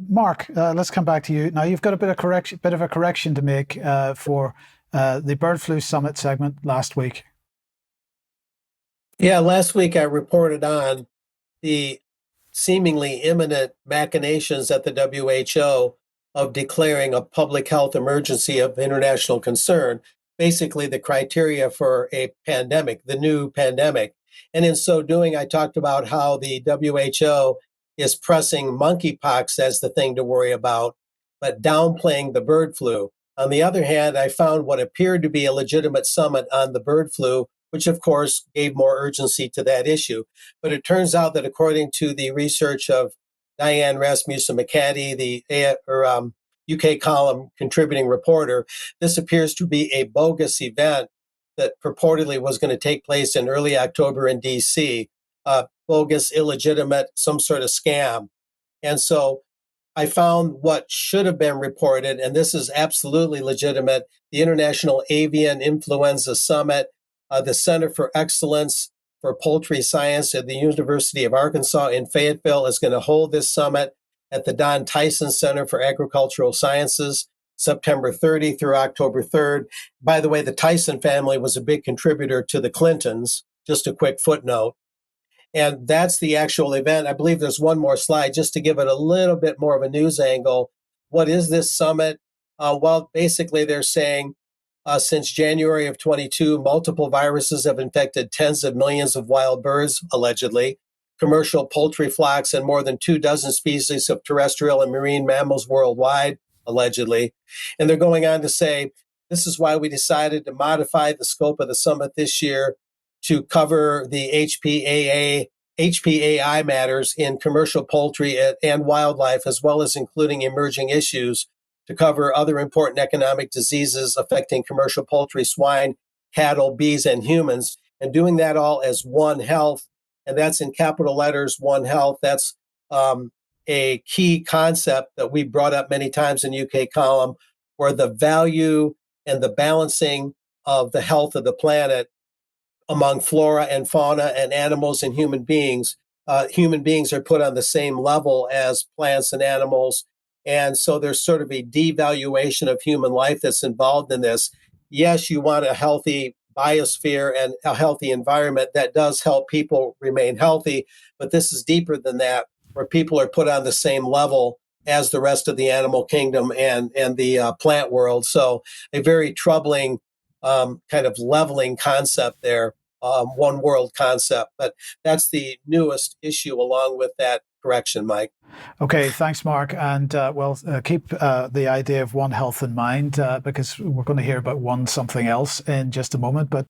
Mark, let's come back to you. Now you've got a bit of a correction to make for the bird flu summit segment last week. Yeah, last week I reported on the seemingly imminent machinations at the WHO of declaring a public health emergency of international concern, basically the criteria for a pandemic, the new pandemic. And in so doing, I talked about how the WHO is pressing monkeypox as the thing to worry about, but downplaying the bird flu. On the other hand, I found what appeared to be a legitimate summit on the bird flu, which of course gave more urgency to that issue. But it turns out that according to the research of Diane Rasmussen McCaddy, the UK column contributing reporter, this appears to be a bogus event that purportedly was going to take place in early October in DC. Bogus, illegitimate, some sort of scam. And so I found what should have been reported, and this is absolutely legitimate, the International Avian Influenza Summit, the Center for Excellence for Poultry Science at the University of Arkansas in Fayetteville is going to hold this summit at the Don Tyson Center for Agricultural Sciences, September 30 through October 3rd. By the way, the Tyson family was a big contributor to the Clintons, just a quick footnote. And that's the actual event. I believe there's one more slide just to give it a little bit more of a news angle. What is this summit? Well, basically they're saying since January of 22, multiple viruses have infected tens of millions of wild birds, allegedly, commercial poultry flocks, and more than 24 species of terrestrial and marine mammals worldwide, allegedly. And they're going on to say, this is why we decided to modify the scope of the summit this year to cover the HPAI matters in commercial poultry and wildlife, as well as including emerging issues to cover other important economic diseases affecting commercial poultry, swine, cattle, bees, and humans, and doing that all as One Health. And that's in capital letters, One Health. That's a key concept that we brought up many times in UK column, where the value and the balancing of the health of the planet among flora and fauna and animals and human beings. Human beings are put on the same level as plants and animals. And so there's sort of a devaluation of human life that's involved in this. Yes, you want a healthy biosphere and a healthy environment that does help people remain healthy, but this is deeper than that, where people are put on the same level as the rest of the animal kingdom and the plant world. So a very troubling kind of leveling concept there, one world concept. But that's the newest issue along with that correction, Mike. Okay, thanks, Mark. And keep the idea of One Health in mind because we're going to hear about one something else in just a moment. But